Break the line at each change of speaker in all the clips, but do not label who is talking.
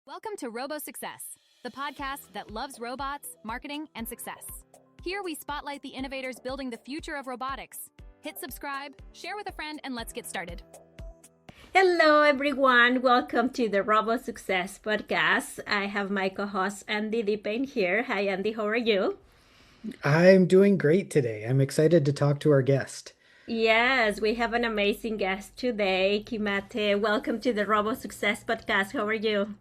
Welcome to Robo Success, the podcast that loves robots, marketing, and success. Here we spotlight the innovators building the future of robotics. Hit subscribe, share with a friend, and let's get started.
Hello, everyone. Welcome to the Robo Success Podcast. I have my co-host Andy Diepen here. Hi, Andy. How are you?
I'm doing great today. I'm excited to talk to our guest.
Yes, we have an amazing guest today, Kimate. Welcome to the Robo Success Podcast. How are you?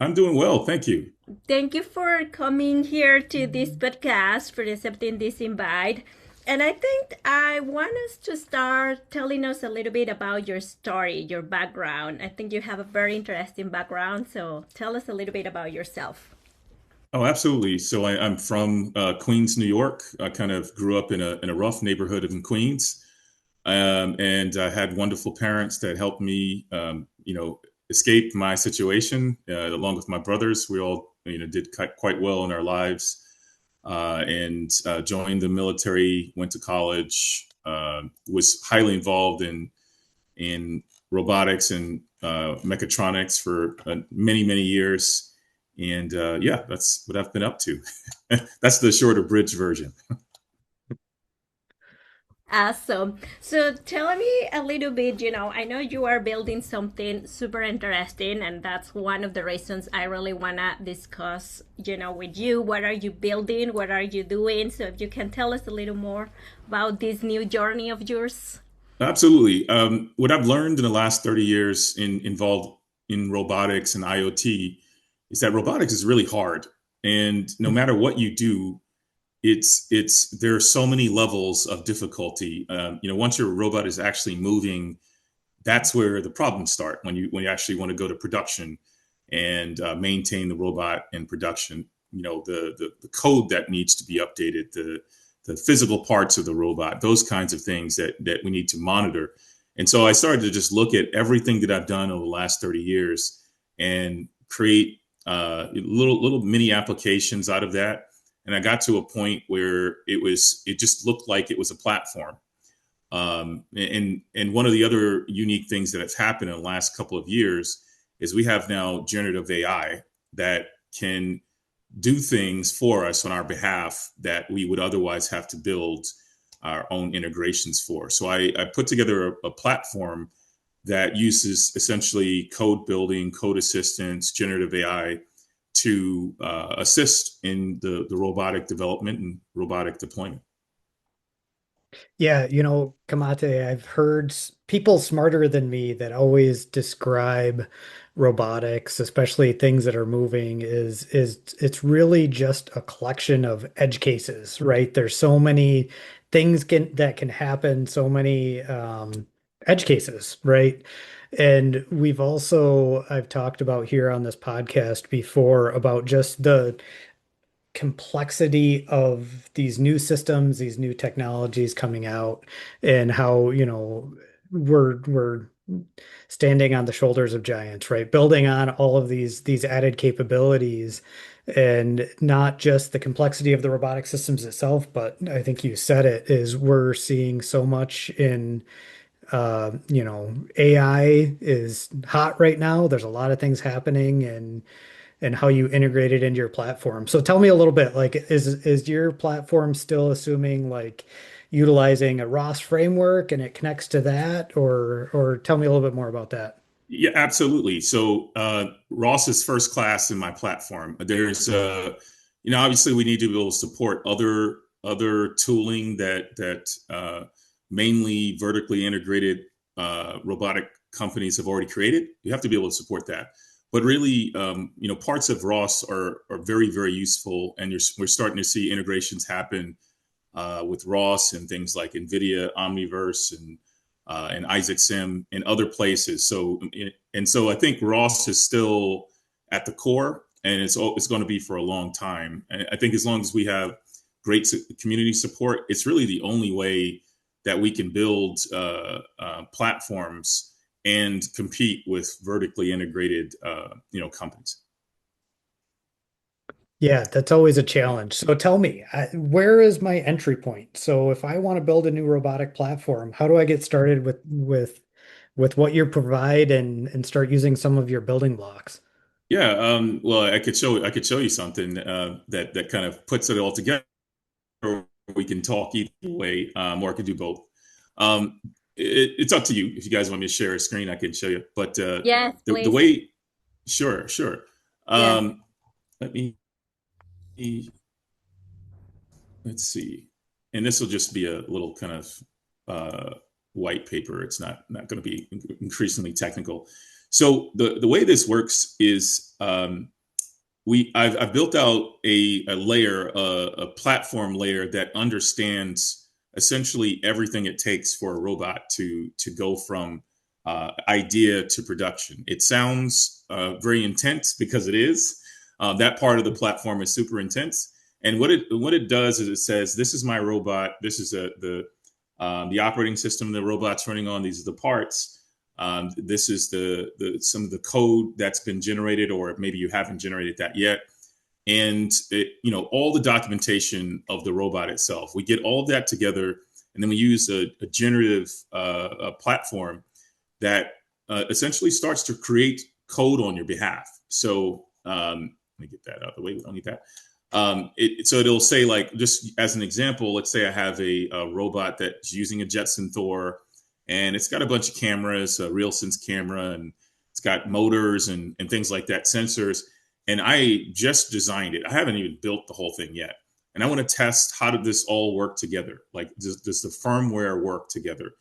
I'm doing well, thank you.
Thank you for coming here to this podcast, for accepting this invite. And I think I want us to start telling us a little bit about your story, your background. I think you have a very interesting background, so tell us a little bit about yourself.
Oh, absolutely. So I'm from Queens, New York. I kind of grew up in a rough neighborhood in Queens, and I had wonderful parents that helped me, escape my situation. Along with my brothers, we all, did quite well in our lives, and joined the military. Went to college. Was highly involved in robotics and mechatronics for many years. And that's what I've been up to. That's the short abridged version.
Awesome. So tell me a little bit, I know you are building something super interesting, and that's one of the reasons I really want to discuss, with you. What are you building? What are you doing? So if you can tell us a little more about this new journey of yours.
Absolutely. What I've learned in the last 30 years involved in robotics and IoT is that robotics is really hard. And no matter what you do, there are so many levels of difficulty. Once your robot is actually moving, that's where the problems start. When you actually want to go to production and maintain the robot in production, the code that needs to be updated, the physical parts of the robot, those kinds of things that we need to monitor. And so I started to just look at everything that I've done over the last 30 years and create little mini applications out of that. And I got to a point where it just looked like it was a platform. And one of the other unique things that have happened in the last couple of years is we have now generative AI that can do things for us on our behalf that we would otherwise have to build our own integrations for. So I put together a platform that uses essentially code building, code assistance, generative AI to assist in the robotic development and robotic deployment.
Yeah, Kimate, I've heard people smarter than me that always describe robotics, especially things that are moving, is it's really just a collection of edge cases, right? There's so many things that can happen, so many edge cases, right? And I've talked about here on this podcast before about just the complexity of these new systems, these new technologies coming out, and how, we're standing on the shoulders of giants, right? Building on all of these added capabilities, and not just the complexity of the robotic systems itself, but I think you said it, is we're seeing so much in AI is hot right now. There's a lot of things happening, and how you integrate it into your platform. So tell me a little bit, like, is your platform still assuming like utilizing a ROS framework and it connects to that, or tell me a little bit more about that.
Yeah, absolutely. So ROS is first class in my platform. There's obviously we need to be able to support other tooling that mainly vertically integrated robotic companies have already created. You have to be able to support that. But really, parts of ROS are very, very useful. And we're starting to see integrations happen with ROS and things like NVIDIA, Omniverse, and Isaac Sim and other places. So I think ROS is still at the core, and it's going to be for a long time. And I think as long as we have great community support, it's really the only way that we can build platforms and compete with vertically integrated, companies.
Yeah, that's always a challenge. So tell me, where is my entry point? So if I want to build a new robotic platform, how do I get started with what you provide and start using some of your building blocks?
Yeah. Well, I could show you something that kind of puts it all together. Or we can talk either way, or I could do both. It's up to you. If you guys want me to share a screen, I can show you. But
Yes,
the
please.
way, sure.
Yes.
Let me let's see, and this will just be a little kind of white paper. It's not going to be increasingly technical. So the way this works is I've built out a layer, a platform layer that understands essentially everything it takes for a robot to go from idea to production. It sounds very intense because it is. That part of the platform is super intense. And what it does is it says, this is my robot. This is the operating system the robot's running on. These are the parts. This is the some of the code that's been generated, or maybe you haven't generated that yet. And all the documentation of the robot itself. We get all of that together, and then we use a generative platform that essentially starts to create code on your behalf. So let me get that out of the way. We don't need that. So it'll say, like, just as an example, let's say I have a robot that's using a Jetson Thor, and it's got a bunch of cameras, a RealSense camera, and it's got motors and things like that, sensors. And I just designed it. I haven't even built the whole thing yet. And I want to test, how did this all work together? Like, does the firmware work together?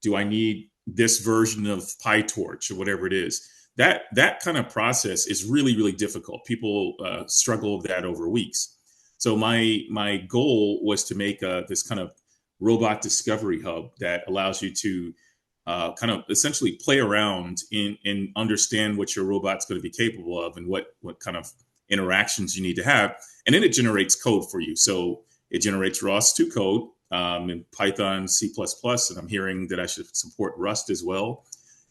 Do I need this version of PyTorch or whatever it is? That kind of process is really, really difficult. People struggle with that over weeks. So my goal was to make this kind of robot discovery hub that allows you to kind of essentially play around and understand what your robot's going to be capable of and what kind of interactions you need to have. And then it generates code for you. So it generates ROS2 code in Python, C++, and I'm hearing that I should support Rust as well.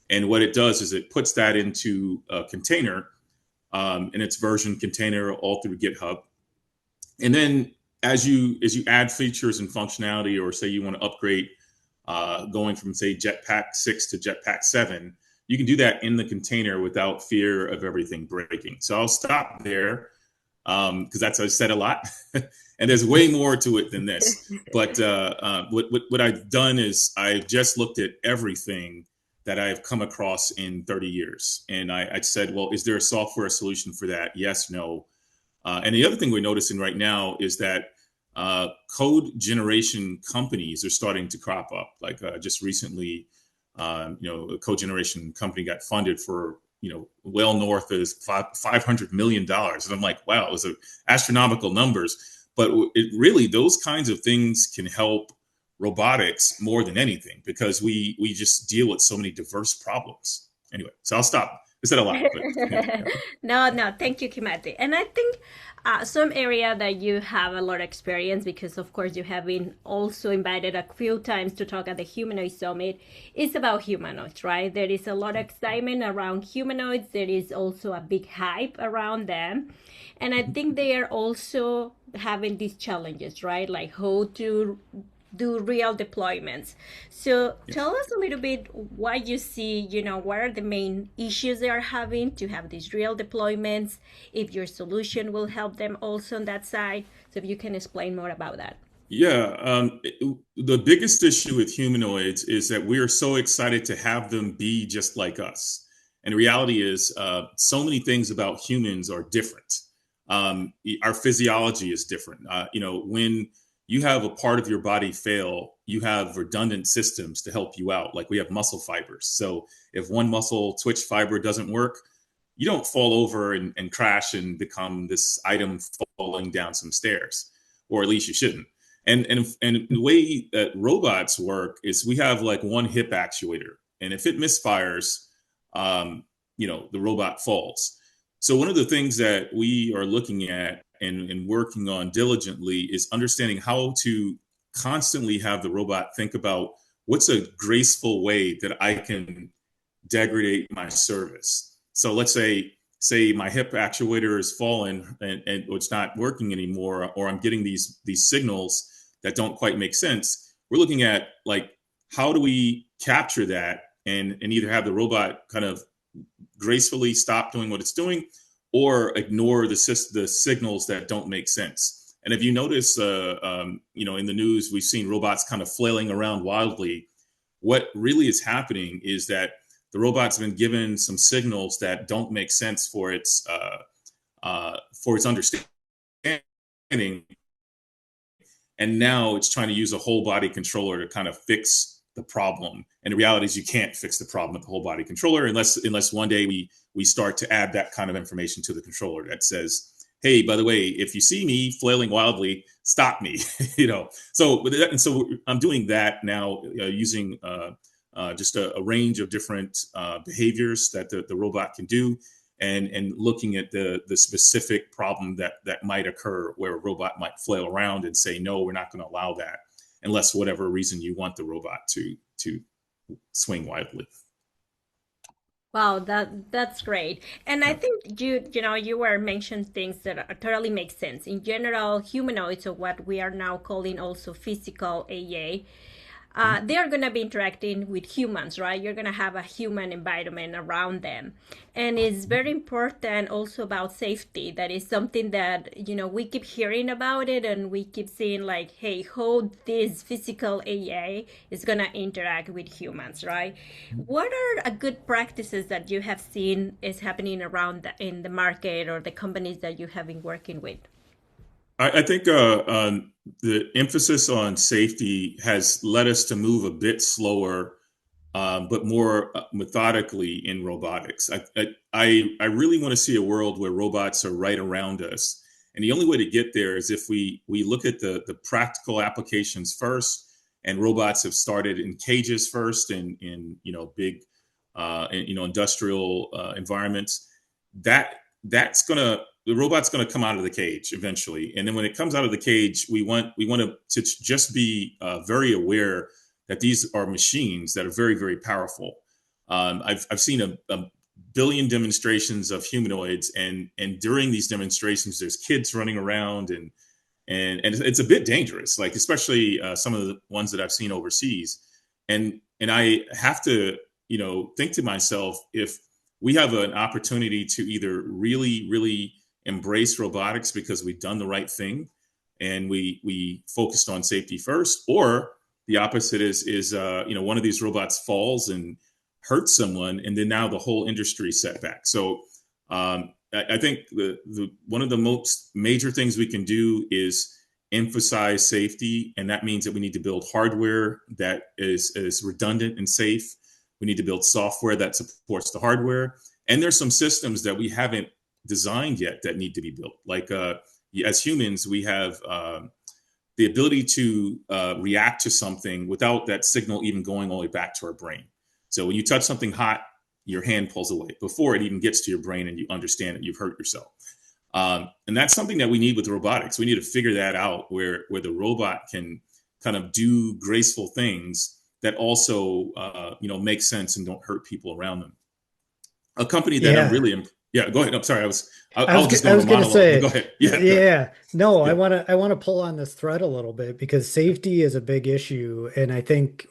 And what it does is it puts that into a container, in its version container, all through GitHub. And then as you add features and functionality, or say you want to upgrade, going from, say, Jetpack 6 to Jetpack 7, you can do that in the container without fear of everything breaking. So I'll stop there, because I said a lot, and there's way more to it than this. But what I've done is I've just looked at everything that I've come across in 30 years. And I said, well, is there a software solution for that? Yes, no. And the other thing we're noticing right now is that code generation companies are starting to crop up. Like just recently, a code generation company got funded for, well north of $500 million. And I'm like, wow, those are astronomical numbers. But it really, those kinds of things can help robotics more than anything, because we just deal with so many diverse problems. Anyway, so I'll stop. I said a lot. But,
No, thank you, Kimate. And I think some area that you have a lot of experience, because of course you have been also invited a few times to talk at the Humanoid Summit, is about humanoids, right? There is a lot of excitement around humanoids. There is also a big hype around them. And I think they are also having these challenges, right? Like how to do real deployments. So tell us a little bit what you see, what are the main issues they are having to have these real deployments, if your solution will help them also on that side. So if you can explain more about that.
Yeah, the biggest issue with humanoids is that we are so excited to have them be just like us. And the reality is so many things about humans are different. Our physiology is different. When you have a part of your body fail, you have redundant systems to help you out. Like we have muscle fibers. So if one muscle twitch fiber doesn't work, you don't fall over and crash and become this item falling down some stairs, or at least you shouldn't. And the way that robots work is we have like one hip actuator, and if it misfires, the robot falls. So one of the things that we are looking at and working on diligently is understanding how to constantly have the robot think about what's a graceful way that I can degrade my service. So let's say my hip actuator is fallen and it's not working anymore, or I'm getting these signals that don't quite make sense. We're looking at, like, how do we capture that and either have the robot kind of gracefully stop doing what it's doing, or ignore the signals that don't make sense. And if you notice, in the news, we've seen robots kind of flailing around wildly. What really is happening is that the robot's been given some signals that don't make sense for its understanding, and now it's trying to use a whole body controller to kind of fix the problem. And the reality is you can't fix the problem with the whole body controller unless one day we start to add that kind of information to the controller that says, hey, by the way, if you see me flailing wildly, stop me. So I'm doing that now using just a range of different behaviors that the robot can do, and looking at the specific problem that might occur where a robot might flail around and say, no, we're not going to allow that unless whatever reason you want the robot to swing wildly.
Wow, that's great. And I think you were mentioning things that totally make sense. In general, humanoids, or what we are now calling also physical AA, they are going to be interacting with humans, right? You're going to have a human environment around them. And it's very important also about safety. That is something that, we keep hearing about it, and we keep seeing like, hey, how this physical AA is going to interact with humans, right? What are good practices that you have seen is happening around in the market or the companies that you have been working with?
I think the emphasis on safety has led us to move a bit slower, but more methodically in robotics. I really want to see a world where robots are right around us. And the only way to get there is if we look at the practical applications first, and robots have started in cages first in big industrial environments. The robot's going to come out of the cage eventually. And then when it comes out of the cage, we want to just be very aware that these are machines that are very, very powerful. I've seen a billion demonstrations of humanoids, and during these demonstrations, there's kids running around, and it's a bit dangerous, like especially some of the ones that I've seen overseas. And I have to, think to myself, if we have an opportunity to either really, really embrace robotics because we've done the right thing and we focused on safety first, or the opposite is one of these robots falls and hurts someone, and then now the whole industry is set back. So I think the one of the most major things we can do is emphasize safety, and that means that we need to build hardware that is redundant and safe. We need to build software that supports the hardware, and there's some systems that we haven't designed yet that need to be built. Like as humans, we have the ability to react to something without that signal even going all the way back to our brain. So when you touch something hot, your hand pulls away before it even gets to your brain and you understand that you've hurt yourself. And that's something that we need with robotics. We need to figure that out where the robot can kind of do graceful things that also make sense and don't hurt people around them. A company that I'm really go ahead. I'm sorry. I was just going to say. Go ahead.
No, I want to pull on this thread a little bit because safety is a big issue, and I think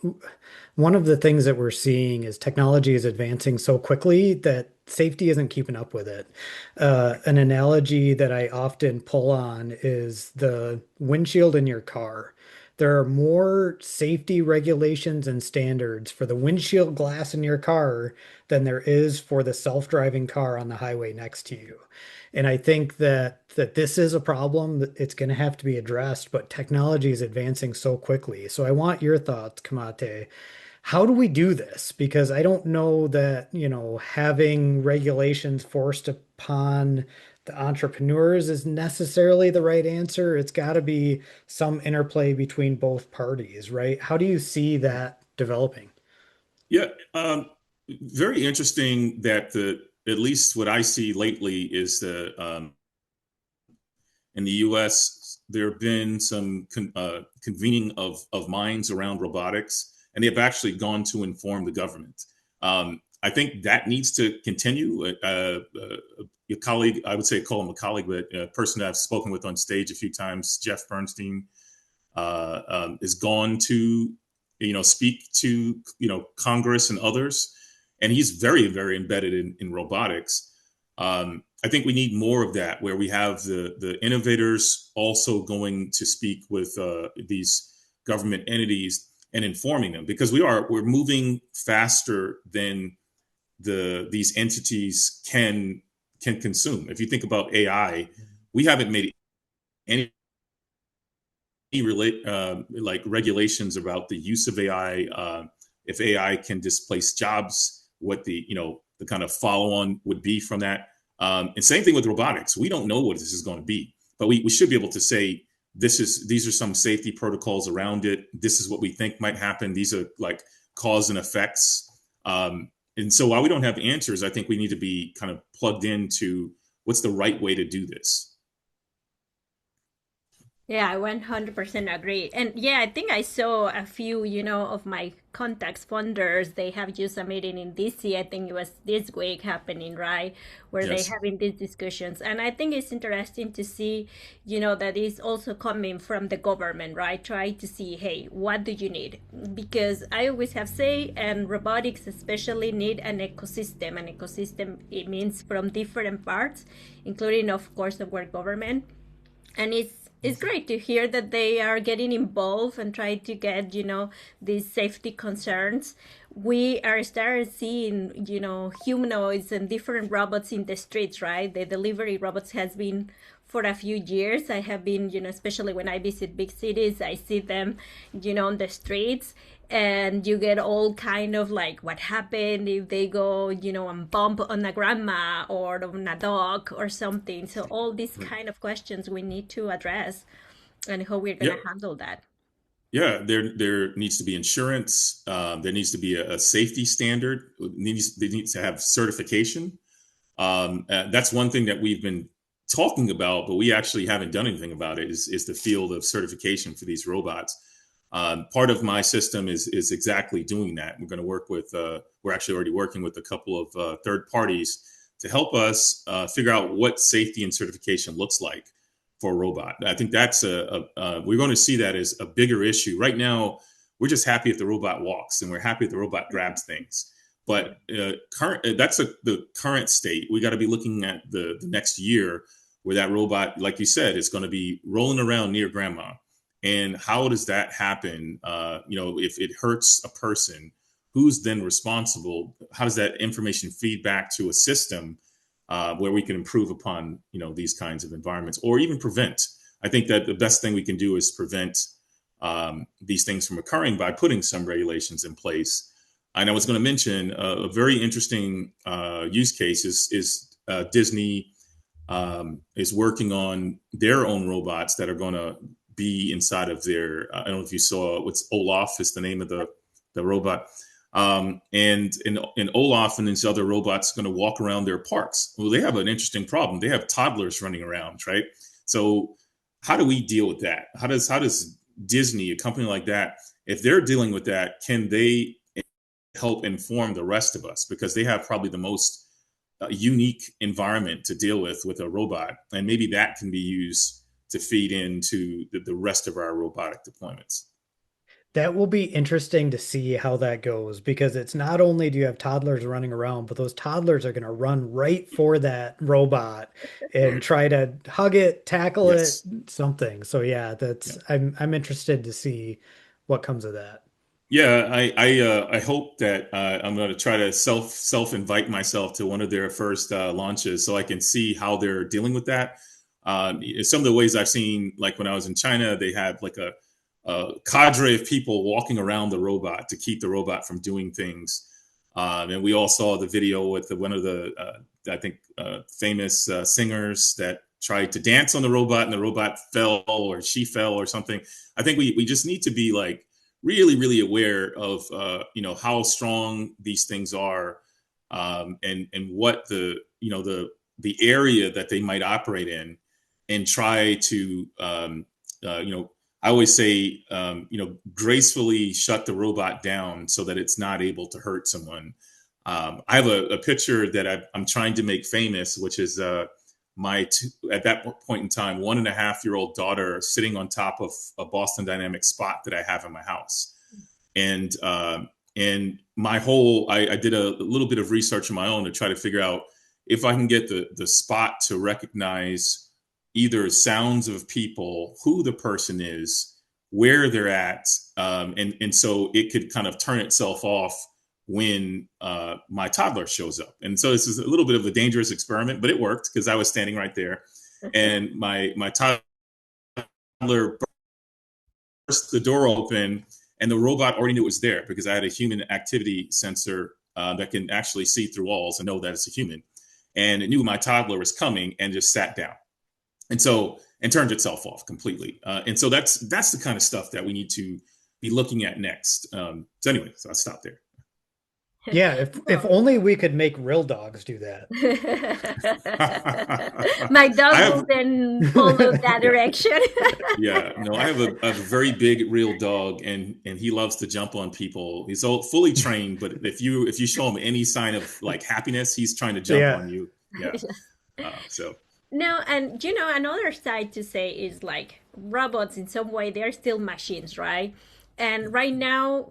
one of the things that we're seeing is technology is advancing so quickly that safety isn't keeping up with it. An analogy that I often pull on is the windshield in your car. There are more safety regulations and standards for the windshield glass in your car than there is for the self-driving car on the highway next to you. And I think that this is a problem that it's going to have to be addressed, but technology is advancing so quickly. So I want your thoughts, Kimate. How do we do this? Because I don't know that, having regulations forced upon the entrepreneurs is necessarily the right answer. It's got to be some interplay between both parties, right? How do you see that developing?
Yeah, very interesting that at least what I see lately is in the U.S. there have been some convening of minds around robotics, and they've actually gone to inform the government. I think that needs to continue. Your colleague, I would say call him a colleague, but a person that I've spoken with on stage a few times, Jeff Bernstein, is gone to, speak to, Congress and others. And he's very, very embedded in robotics. I think we need more of that, where we have the innovators also going to speak with these government entities and informing them, because we're moving faster than these entities can consume. If you think about AI, we haven't made any like regulations about the use of AI. If AI can displace jobs, what the kind of follow on would be from that. And same thing with robotics. We don't know what this is going to be, but we should be able to say, these are some safety protocols around it. This is what we think might happen. These are like cause and effects. And so while we don't have answers, I think we need to be kind of plugged into what's the right way to do this.
Yeah, I 100% agree. And yeah, I think I saw a few, of my contacts funders, they have just a meeting in DC. I think it was this week happening, right? Where they
Yes.
having these discussions. And I think it's interesting to see, that is also coming from the government, right? Try to see, hey, what do you need? Because I always have say, and robotics especially need an ecosystem. An ecosystem, it means from different parts, including, of course, our government. And it's great to hear that they are getting involved and try to get these safety concerns. We are starting seeing humanoids and different robots in the streets, right? The delivery robots has been for a few years. I have been, especially when I visit big cities, I see them, on the streets, and you get all kind of like what happened if they go, and bump on a grandma or on a dog or something. So all these kind of questions we need to address and how we're going
Yeah.
to handle that.
Yeah. There needs to be insurance. There needs to be a safety standard. They need to have certification. That's one thing that we've been talking about, but we actually haven't done anything about it, is the field of certification for these robots. Part of my system is exactly doing that. We're going to work with, we're actually already working with a couple of third parties to help us figure out what safety and certification looks like for a robot. I think that's we're going to see that as a bigger issue. Right now, we're just happy if the robot walks, and we're happy if the robot grabs things. But that's the current state. We got to be looking at the next year, where that robot, like you said, is going to be rolling around near grandma. And how does that happen? If it hurts a person, who's then responsible? How does that information feed back to a system where we can improve upon, these kinds of environments, or even prevent? I think that the best thing we can do is prevent these things from occurring by putting some regulations in place. And I was going to mention a very interesting use case is Disney is working on their own robots that are going to be inside of their, I don't know if you saw, what's Olaf is the name of the robot. And Olaf and these other robots going to walk around their parks. Well, they have an interesting problem. They have toddlers running around, right? So how do we deal with that? How does Disney, a company like that, if they're dealing with that, can they help inform the rest of us? Because they have probably the most unique environment to deal with a robot. And maybe that can be used to feed into the rest of our robotic deployments.
That will be interesting to see how that goes, because it's not only do you have toddlers running around, but those toddlers are going to run right for that robot and
Right.
try to hug it, tackle
Yes.
it, something. So yeah, I'm interested to see what comes of that.
Yeah, I hope that I'm going to try to self invite myself to one of their first launches, so I can see how they're dealing with that. Some of the ways I've seen, like when I was in China, they had like a cadre of people walking around the robot to keep the robot from doing things. And we all saw the video with one of the, I think, famous singers that tried to dance on the robot, and the robot fell, or she fell or something. I think we just need to be like really, really aware of, how strong these things are, and what the area that they might operate in, and try to, I always say, gracefully shut the robot down so that it's not able to hurt someone. I have a picture that I'm trying to make famous, which is at that point in time, 1.5-year-old daughter sitting on top of a Boston Dynamics spot that I have in my house. And my whole, I did a little bit of research on my own to try to figure out if I can get the spot to recognize either sounds of people, who the person is, where they're at, and so it could kind of turn itself off when my toddler shows up. And so this is a little bit of a dangerous experiment, but it worked because I was standing right there, and my toddler burst the door open, and the robot already knew it was there because I had a human activity sensor that can actually see through walls and know that it's a human. And it knew my toddler was coming and just sat down. And turned itself off completely. And so that's the kind of stuff that we need to be looking at next. So anyway, so I'll stop there.
Yeah, if only we could make real dogs do that.
My dog will then follow that direction.
Yeah, no, I have a very big real dog, and he loves to jump on people. He's all fully trained, but if you show him any sign of like happiness, he's trying to jump on you. Yeah. So.
No, and another side to say is like robots in some way, they're still machines, right? And right now,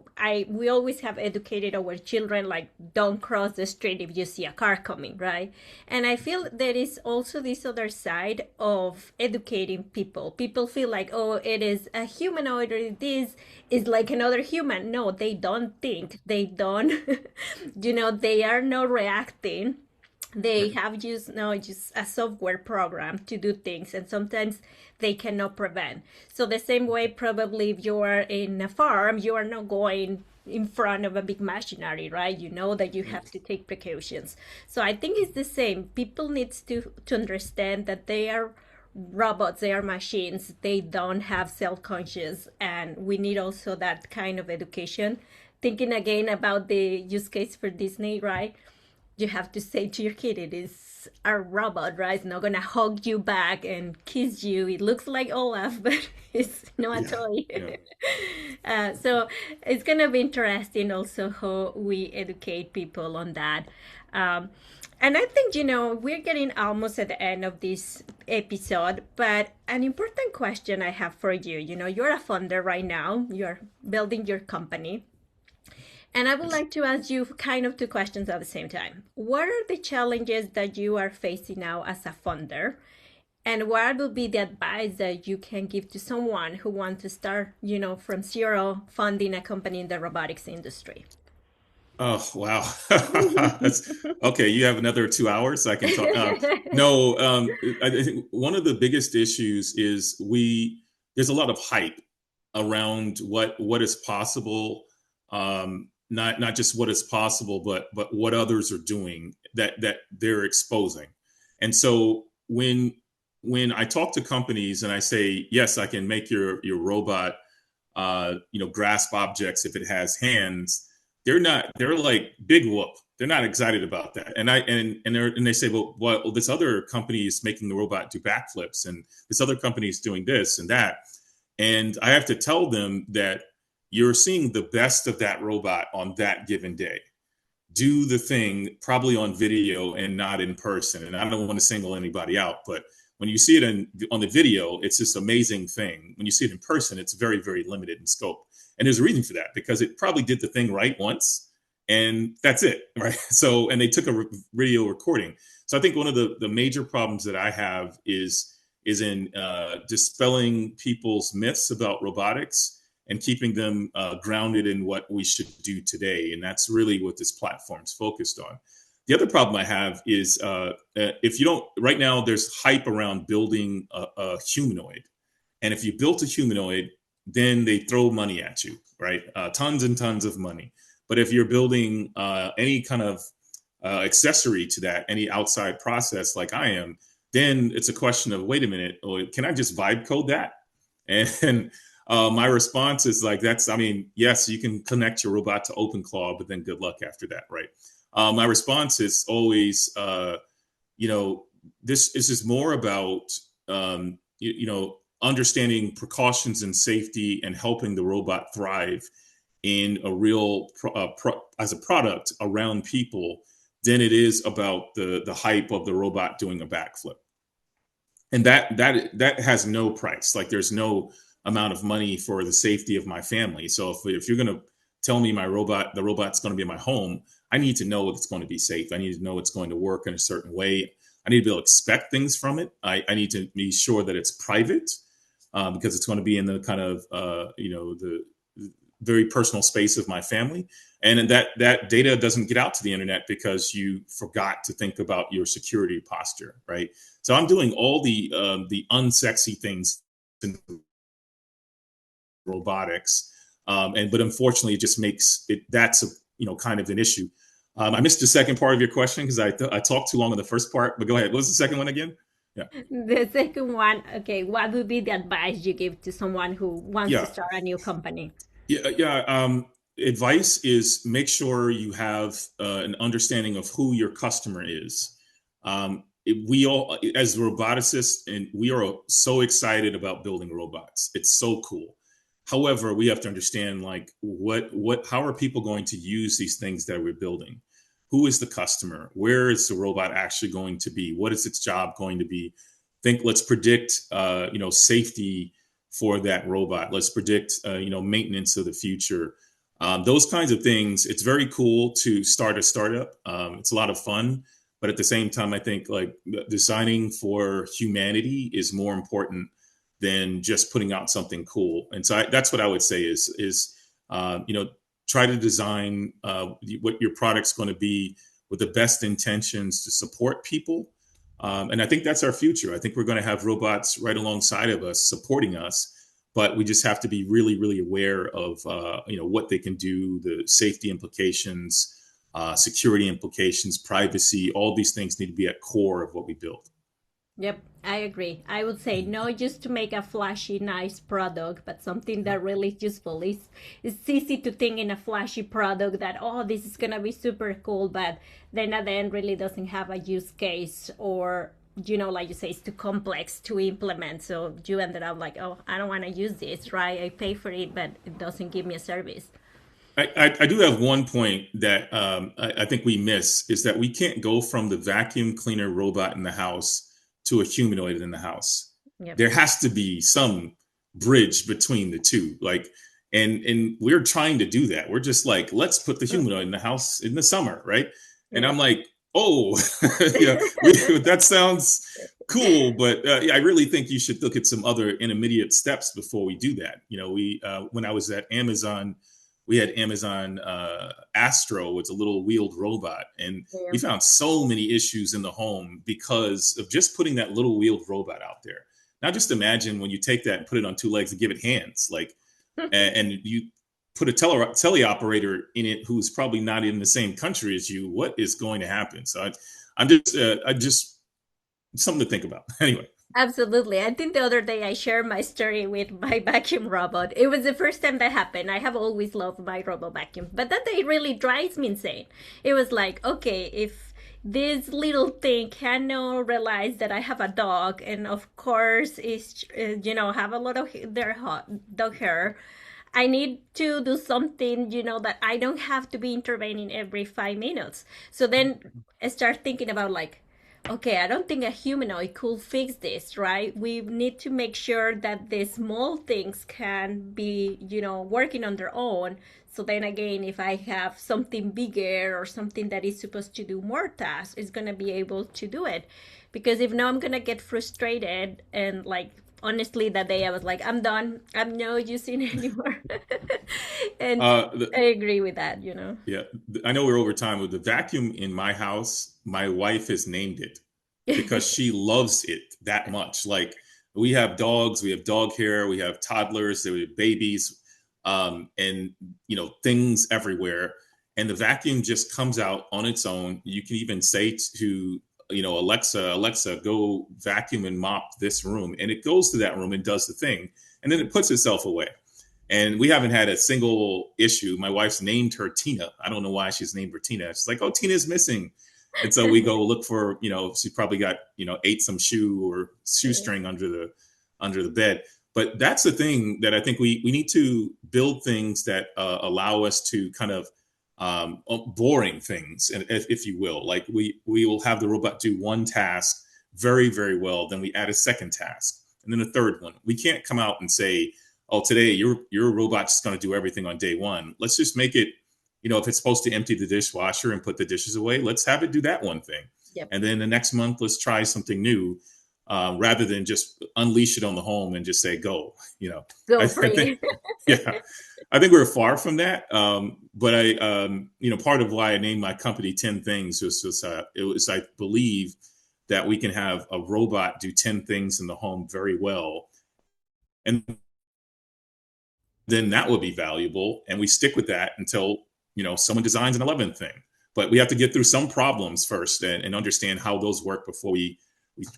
we always have educated our children, like, don't cross the street if you see a car coming, right? And I feel there is also this other side of educating people. People feel like, oh, it is a humanoid, or this is like another human. No, they don't think. They don't, they are not reacting. They have just a software program to do things, and sometimes they cannot prevent. So the same way, probably if you are in a farm, you are not going in front of a big machinery, right? You know that you have to take precautions. So I think it's the same. People need to understand that they are robots, they are machines, they don't have self-conscious, and we need also that kind of education. Thinking again about the use case for Disney, right? You have to say to your kid, it is a robot, right? It's not going to hug you back and kiss you. It looks like Olaf, but it's not a toy. Yeah. So it's going to be interesting also how we educate people on that. And I think, we're getting almost at the end of this episode, but an important question I have for you, you're a founder right now, you're building your company. And I would like to ask you kind of two questions at the same time. What are the challenges that you are facing now as a founder? And what will be the advice that you can give to someone who wants to start, from zero, funding a company in the robotics industry?
Oh, wow. Okay. You have another 2 hours I can talk. I think one of the biggest issues is there's a lot of hype around what is possible. Not just what is possible, but what others are doing that they're exposing. And so when I talk to companies and I say, yes, I can make your robot, grasp objects if it has hands, they're like, big whoop. They're not excited about that. And they say, well, this other company is making the robot do backflips, and this other company is doing this and that. And I have to tell them that you're seeing the best of that robot on that given day. Do the thing probably on video and not in person. And I don't want to single anybody out, but when you see it on the video, it's this amazing thing. When you see it in person, it's very, very limited in scope. And there's a reason for that, because it probably did the thing right once and that's it, right? So, and they took a video recording. So I think one of the major problems that I have is in dispelling people's myths about robotics and keeping them grounded in what we should do today. And that's really what this platform is focused on. The other problem I have is right now there's hype around building a humanoid. And if you built a humanoid, then they throw money at you, right? Tons and tons of money. But if you're building any kind of accessory to that, any outside process like I am, then it's a question of, wait a minute, can I just vibe code that? And my response is like, yes, you can connect your robot to OpenClaw, but then good luck after that, right? My response is always, this is more about, understanding precautions and safety and helping the robot thrive in a real as a product around people than it is about the hype of the robot doing a backflip. And that has no price. Like, there's no amount of money for the safety of my family. So if you're going to tell me the robot's going to be in my home, I need to know it's going to be safe. I need to know it's going to work in a certain way. I need to be able to expect things from it. I need to be sure that it's private because it's going to be in the kind of, the very personal space of my family. And that data doesn't get out to the internet because you forgot to think about your security posture, right? So I'm doing all the unsexy things in robotics. But unfortunately, it just makes it, that's kind of an issue. I missed the second part of your question because I talked too long on the first part, but go ahead. What was the second one again? Yeah.
The second one, okay, what would be the advice you give to someone who wants to start a new company?
Advice is make sure you have an understanding of who your customer is. We all, as roboticists, and we are so excited about building robots. It's so cool. However, we have to understand how are people going to use these things that we're building? Who is the customer? Where is the robot actually going to be? What is its job going to be? Let's predict, safety for that robot. Let's predict, maintenance of the future. Those kinds of things. It's very cool to start a startup. It's a lot of fun, but at the same time, I think designing for humanity is more important than just putting out something cool. And so that's what I would say is try to design what your product's going to be with the best intentions to support people. And I think that's our future. I think we're going to have robots right alongside of us supporting us, but we just have to be really, really aware of, what they can do, the safety implications, security implications, privacy, all these things need to be at core of what we build.
Yep, I agree. I would say not just to make a flashy, nice product, but something that really is useful. It's easy to think in a flashy product that, this is going to be super cool, but then at the end really doesn't have a use case or, like you say, it's too complex to implement. So you ended up I don't want to use this, right? I pay for it, but it doesn't give me a service.
I do have one point that I think we miss is that we can't go from the vacuum cleaner robot in the house to a humanoid in the house. Yep. There has to be some bridge between the two. And we're trying to do that. We're just let's put the humanoid in the house in the summer, right? And I'm that sounds cool, but I really think you should look at some other intermediate steps before we do that. When I was at Amazon, we had Amazon Astro. It's a little wheeled robot. And we found so many issues in the home because of just putting that little wheeled robot out there. Now just imagine when you take that and put it on two legs and give it hands, and you put a teleoperator in it who's probably not in the same country as you, what is going to happen? So I'm just something to think about. Anyway.
Absolutely. I think the other day I shared my story with my vacuum robot. It was the first time that happened. I have always loved my robot vacuum, but that day really drives me insane. It was okay, if this little thing cannot realize that I have a dog, and of course is have a lot of their dog hair, I need to do something, that I don't have to be intervening every 5 minutes. So then I start thinking about okay, I don't think a humanoid could fix this, right? We need to make sure that the small things can be, working on their own. So then again, if I have something bigger or something that is supposed to do more tasks, it's going to be able to do it. Because if not, I'm going to get frustrated. And honestly, that day I was I'm done. I'm not using it anymore. And I agree with that,
Yeah, I know we're over time with the vacuum in my house. My wife has named it because she loves it that much. We have dogs, we have dog hair, we have toddlers, we have babies, and things everywhere. And the vacuum just comes out on its own. You can even say to Alexa, go vacuum and mop this room. And it goes to that room and does the thing. And then it puts itself away. And we haven't had a single issue. My wife's named her Tina. I don't know why she's named her Tina. She's oh, Tina's missing. And so we go look for, she probably got, ate some shoestring under the bed. But that's the thing that I think we need to build things that allow us to kind of boring things, and if you will, we will have the robot do one task very, very well. Then we add a second task and then a third one. We can't come out and say, oh, today your robot's just going to do everything on day one. Let's just make it, if it's supposed to empty the dishwasher and put the dishes away, let's have it do that one thing.
Yep.
And then the next month, let's try something new, rather than just unleash it on the home and just say, go,
Go
I
free.
think, yeah, I think we're far from that. But part of why I named my company 10 Things was I believe that we can have a robot do 10 things in the home very well. And then that will be valuable. And we stick with that until, someone designs an 11th thing. But we have to get through some problems first and understand how those work before we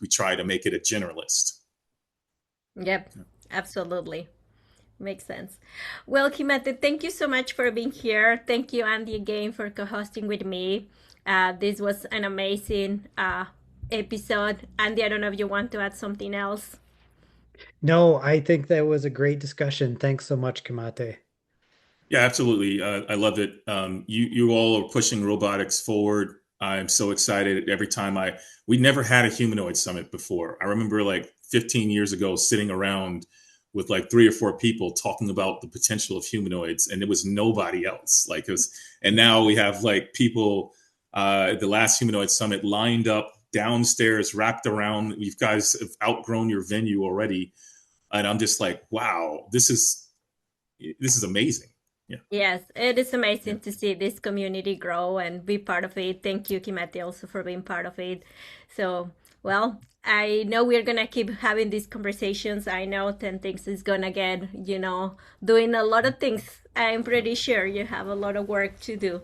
try to make it a generalist.
Yep, absolutely. Makes sense. Well, Kimate, thank you so much for being here. Thank you, Andy, again for co-hosting with me. This was an amazing episode. Andy, I don't know if you want to add something else.
No, I think that was a great discussion. Thanks so much, Kimate.
Yeah, absolutely. I love it. You all are pushing robotics forward. I'm so excited every time we never had a humanoid summit before. I remember like 15 years ago sitting around with like 3 or 4 people talking about the potential of humanoids, and there was nobody else. And now we have like people at the last humanoid summit lined up downstairs, wrapped around. You guys have outgrown your venue already, and I'm just like, wow, this is amazing. Yeah.
Yes, it is amazing to see this community grow and be part of it. Thank you, Kimati, also for being part of it. So, well, I know we're gonna keep having these conversations. I know 10 Things is gonna get, doing a lot of things. I'm pretty sure you have a lot of work to do.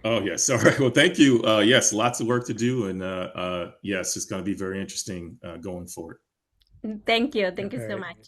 Oh, yes. All right. Well, thank you. Yes, lots of work to do. And yes, it's going to be very interesting going forward.
Thank you. Thank you so
All right.
much.